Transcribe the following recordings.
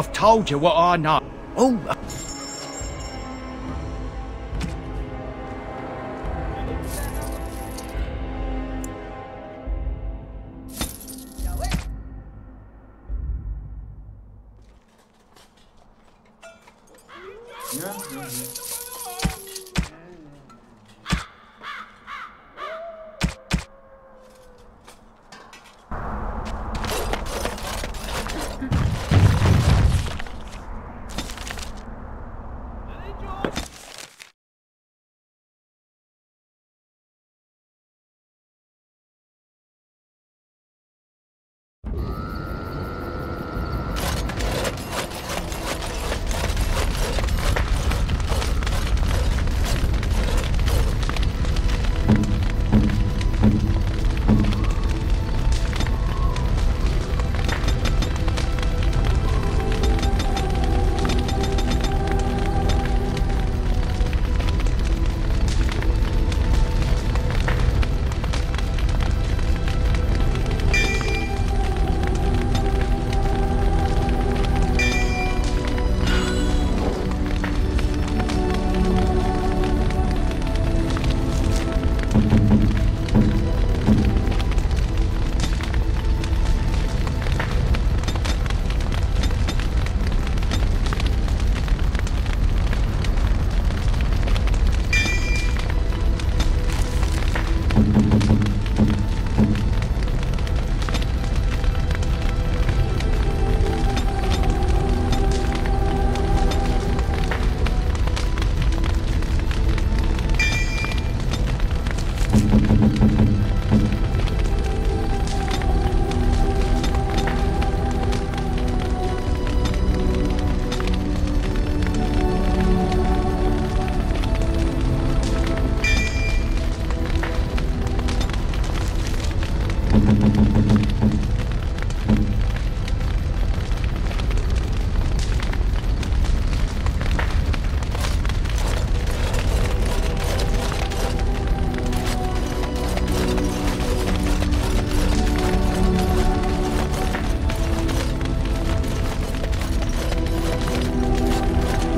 I've told you what I know. Oh,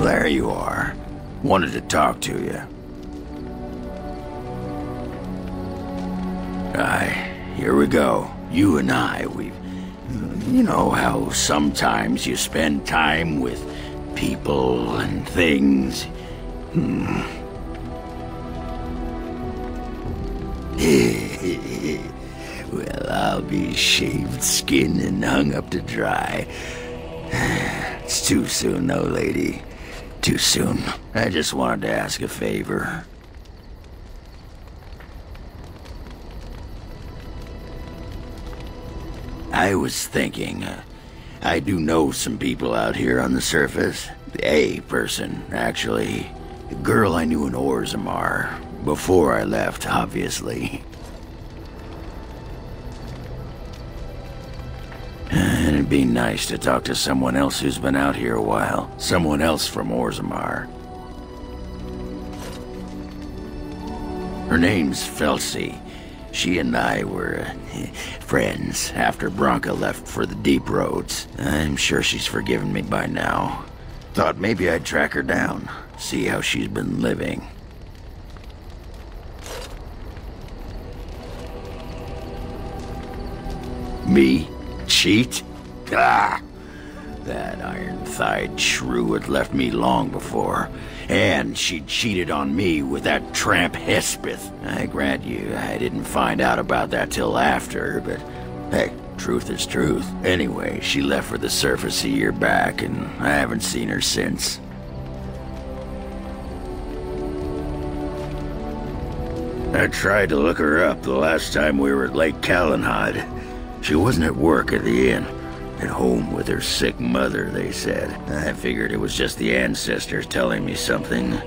there you are. Wanted to talk to you. Here we go. You and I, you know how sometimes you spend time with people and things. Well, I'll be shaved skin and hung up to dry. It's too soon, though, lady. Too soon. I just wanted to ask a favor. I was thinking, I do know some people out here on the surface. A person, actually. A girl I knew in Orzammar. Before I left, obviously. And it'd be nice to talk to someone else who's been out here a while. Someone else from Orzammar. Her name's Felsi. She and I were friends after Branka left for the deep roads. I'm sure she's forgiven me by now. Thought maybe I'd track her down, see how she's been living. Me? Cheat? Ah! That iron-thighed shrew had left me long before. And she cheated on me with that tramp Hespeth. I grant you, I didn't find out about that till after, but heck, truth is truth. Anyway, she left for the surface a year back, and I haven't seen her since. I tried to look her up the last time we were at Lake Calenhad. She wasn't at work at the inn. At home with her sick mother, they said. I figured it was just the ancestors telling me something,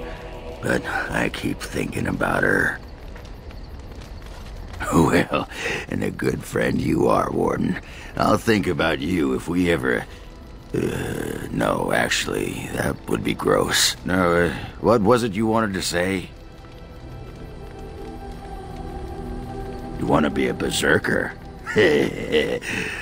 but I keep thinking about her. Well, and a good friend you are, Warden. I'll think about you if we ever... no, actually, that would be gross. No, what was it you wanted to say? You want to be a berserker?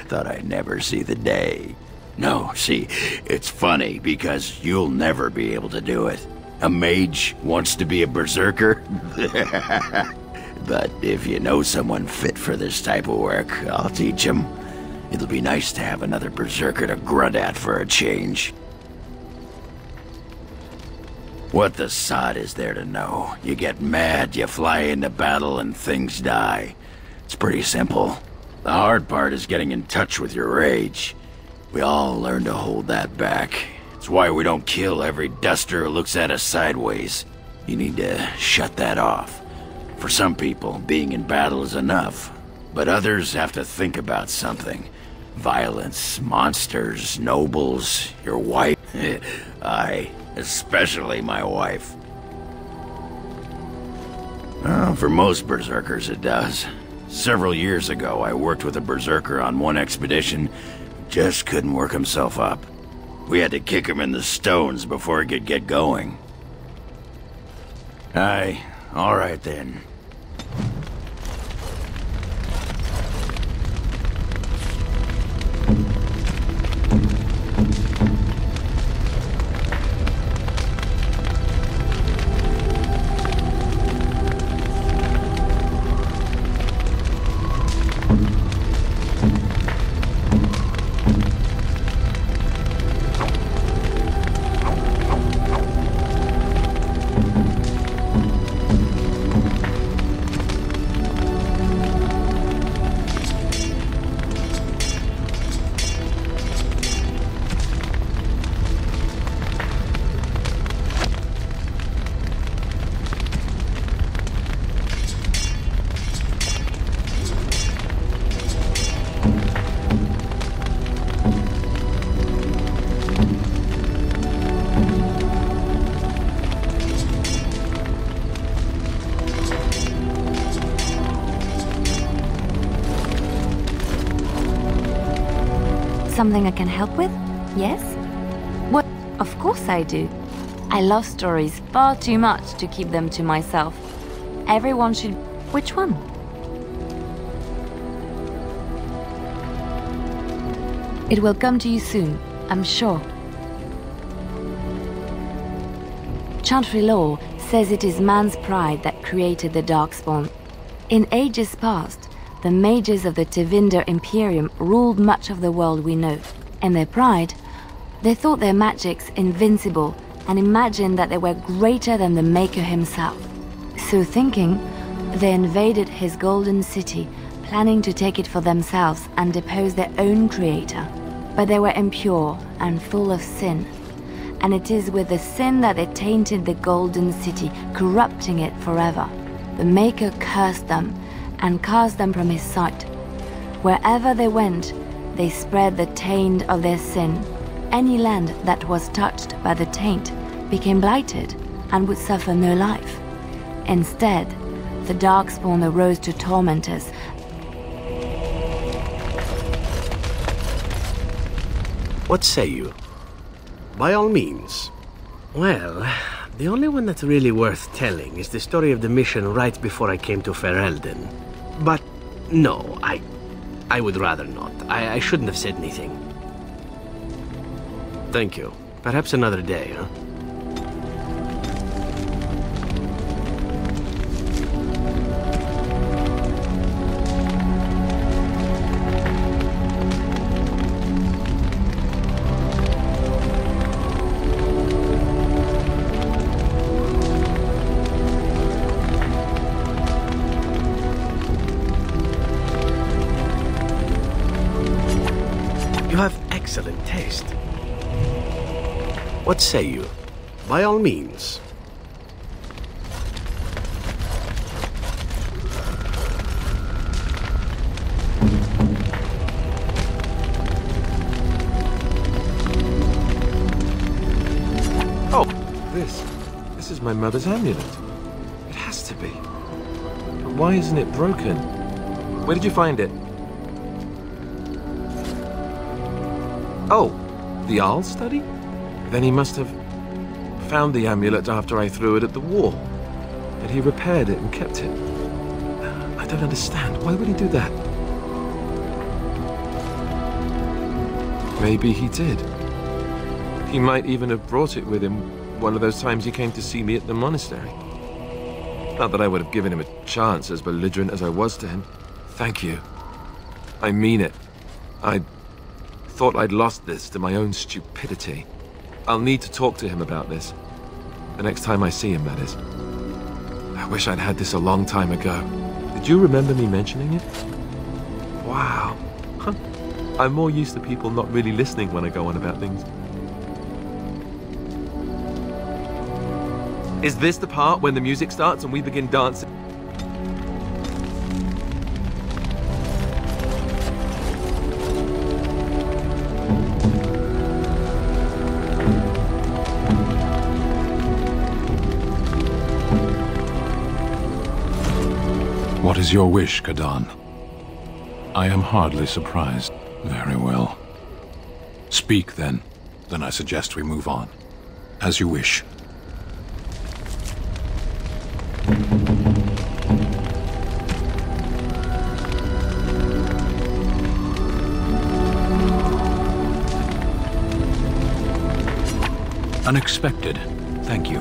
Thought I'd never see the day. No, see, it's funny because you'll never be able to do it. A mage wants to be a berserker? But if you know someone fit for this type of work, I'll teach him. It'll be nice to have another berserker to grunt at for a change. What the sod is there to know? You get mad, you fly into battle, and things die. It's pretty simple. The hard part is getting in touch with your rage. We all learn to hold that back. It's why we don't kill every duster who looks at us sideways. You need to shut that off. For some people, being in battle is enough. But others have to think about something. Violence, monsters, nobles, your wife. Especially my wife. Well, for most berserkers it does. Several years ago, I worked with a berserker on one expedition. Just couldn't work himself up. We had to kick him in the stones before he could get going. Aye, all right then. Something I can help with? Yes? What? Of course I do. I love stories far too much to keep them to myself. Everyone should... Which one? It will come to you soon, I'm sure. Chantry law says it is man's pride that created the Darkspawn. In ages past, the mages of the Tevinder Imperium ruled much of the world we know. In their pride, they thought their magics invincible and imagined that they were greater than the Maker himself. So thinking, they invaded his golden city, planning to take it for themselves and depose their own creator. But they were impure and full of sin. And it is with the sin that they tainted the golden city, corrupting it forever. The Maker cursed them and cast them from his sight. Wherever they went, they spread the taint of their sin. Any land that was touched by the taint became blighted and would suffer no life. Instead, the Darkspawn arose to torment us. What say you? By all means. Well, the only one that's really worth telling is the story of the mission right before I came to Ferelden. But no, I would rather not. I shouldn't have said anything. Thank you. Perhaps another day, huh? You have excellent taste. What say you? By all means. Oh, this is my mother's amulet. It has to be. But why isn't it broken? Where did you find it? Oh, the Arl study? Then he must have found the amulet after I threw it at the wall. And he repaired it and kept it. I don't understand. Why would he do that? Maybe he did. He might even have brought it with him one of those times he came to see me at the monastery. Not that I would have given him a chance, as belligerent as I was to him. Thank you. I mean it. I thought I'd lost this to my own stupidity. I'll need to talk to him about this. The next time I see him, that is. I wish I'd had this a long time ago. Did you remember me mentioning it? Wow. Huh. I'm more used to people not really listening when I go on about things. Is this the part when the music starts and we begin dancing? What is your wish, Kadan? I am hardly surprised. Very well. Speak, then. Then I suggest we move on. As you wish. Unexpected. Thank you.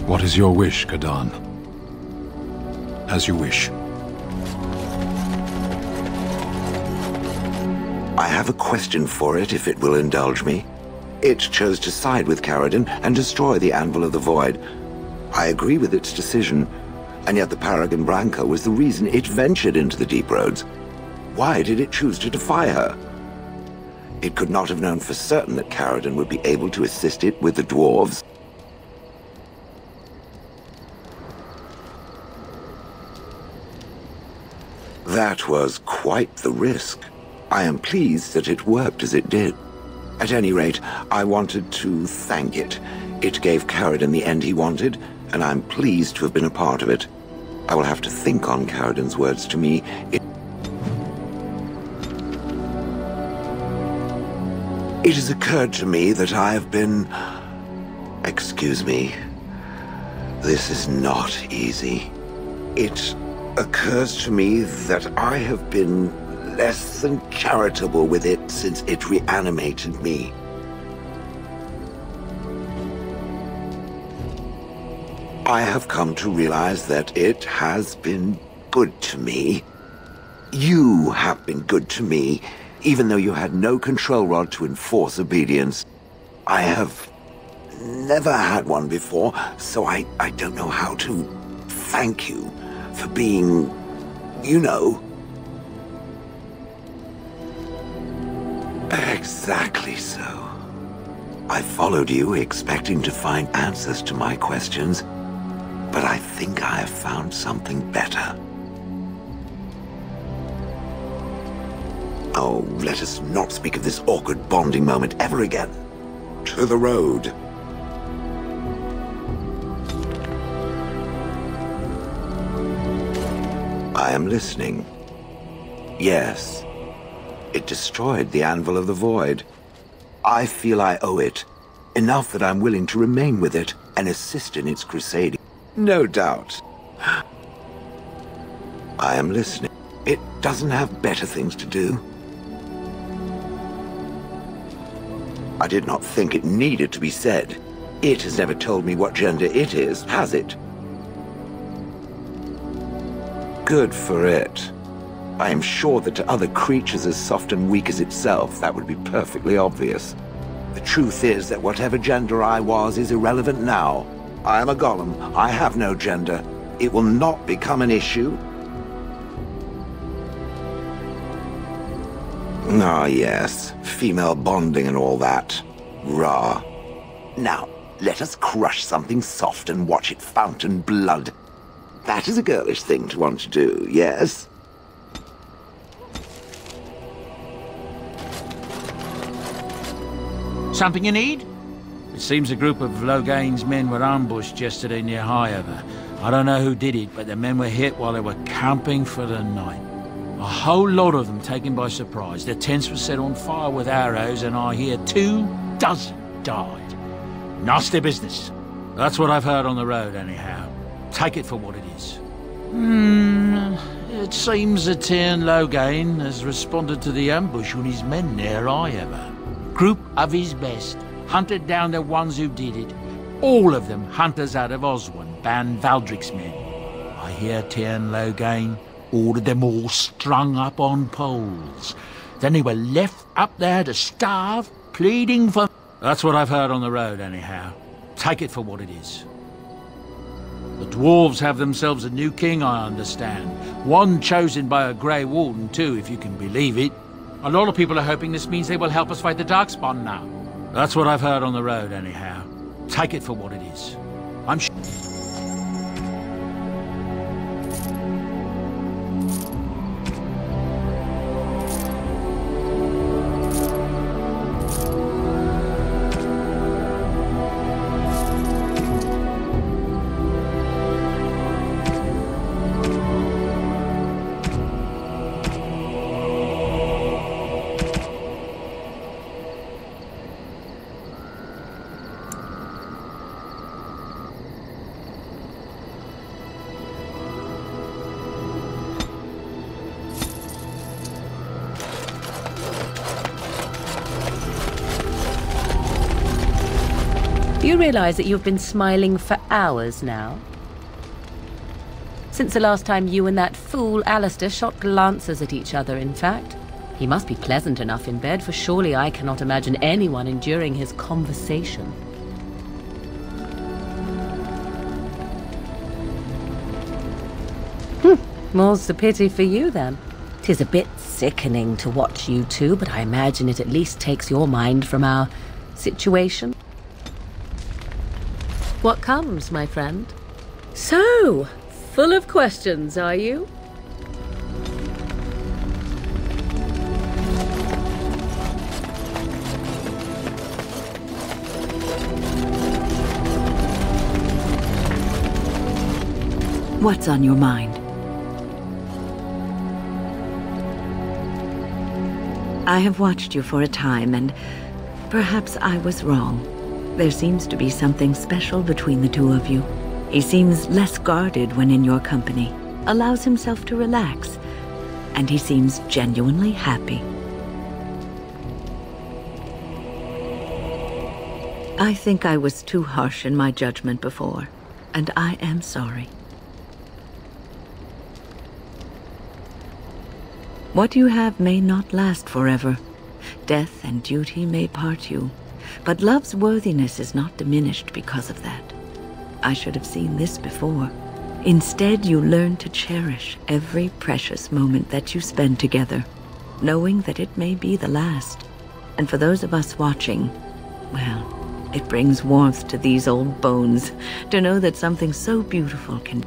What is your wish, Kadan? As you wish. I have a question for it, if it will indulge me. It chose to side with Caradon and destroy the Anvil of the Void. I agree with its decision, and yet the Paragon Branca was the reason it ventured into the Deep Roads. Why did it choose to defy her? It could not have known for certain that Caradon would be able to assist it with the dwarves. That was quite the risk. I am pleased that it worked as it did. At any rate, I wanted to thank it. It gave Caradon the end he wanted, and I'm pleased to have been a part of it. I will have to think on Caradon's words to me. It has occurred to me that I have been... Excuse me. This is not easy. It occurs to me that I have been less than charitable with it since it reanimated me. I have come to realize that it has been good to me. You have been good to me, even though you had no control rod to enforce obedience. I have never had one before, so I don't know how to thank you for being, you know. Exactly so. I followed you expecting to find answers to my questions, but I think I have found something better. Oh, let us not speak of this awkward bonding moment ever again. To the road. I am listening. Yes. It destroyed the Anvil of the Void. I feel I owe it. Enough that I'm willing to remain with it and assist in its crusade. No doubt. I am listening. It doesn't have better things to do. I did not think it needed to be said. It has never told me what gender it is, has it? Good for it. I am sure that to other creatures as soft and weak as itself, that would be perfectly obvious. The truth is that whatever gender I was is irrelevant now. I am a golem. I have no gender. It will not become an issue. Ah, yes. Female bonding and all that. Rah. Now, let us crush something soft and watch it fountain blood. That is a girlish thing to want to do, yes? Something you need? It seems a group of Logain's men were ambushed yesterday near Highover. I don't know who did it, but the men were hit while they were camping for the night. A whole lot of them taken by surprise. Their tents were set on fire with arrows, and I hear 24 died. Nasty business. That's what I've heard on the road, anyhow. Take it for what it is. It seems that Tyrn Loghain has responded to the ambush on his men near Iowa. Group of his best, hunted down the ones who did it. All of them hunters out of Oswin, Ban Valdric's men. I hear Tyrn Loghain ordered them all strung up on poles. Then they were left up there to starve, pleading for... That's what I've heard on the road, anyhow. Take it for what it is. The dwarves have themselves a new king, I understand. One chosen by a Grey Warden, too, if you can believe it. A lot of people are hoping this means they will help us fight the Darkspawn now. That's what I've heard on the road, anyhow. Take it for what it is. I'm sure... Do you realize that you've been smiling for hours now? Since the last time you and that fool Alistair shot glances at each other, in fact. He must be pleasant enough in bed, for surely I cannot imagine anyone enduring his conversation. More's the pity for you, then. 'Tis a bit sickening to watch you two, but I imagine it at least takes your mind from our situation. What comes, my friend? So, full of questions, are you? What's on your mind? I have watched you for a time, and perhaps I was wrong. There seems to be something special between the two of you. He seems less guarded when in your company, allows himself to relax, and he seems genuinely happy. I think I was too harsh in my judgment before, and I am sorry. What you have may not last forever. Death and duty may part you. But love's worthiness is not diminished because of that. I should have seen this before. Instead, you learn to cherish every precious moment that you spend together, knowing that it may be the last. And for those of us watching, well, it brings warmth to these old bones to know that something so beautiful can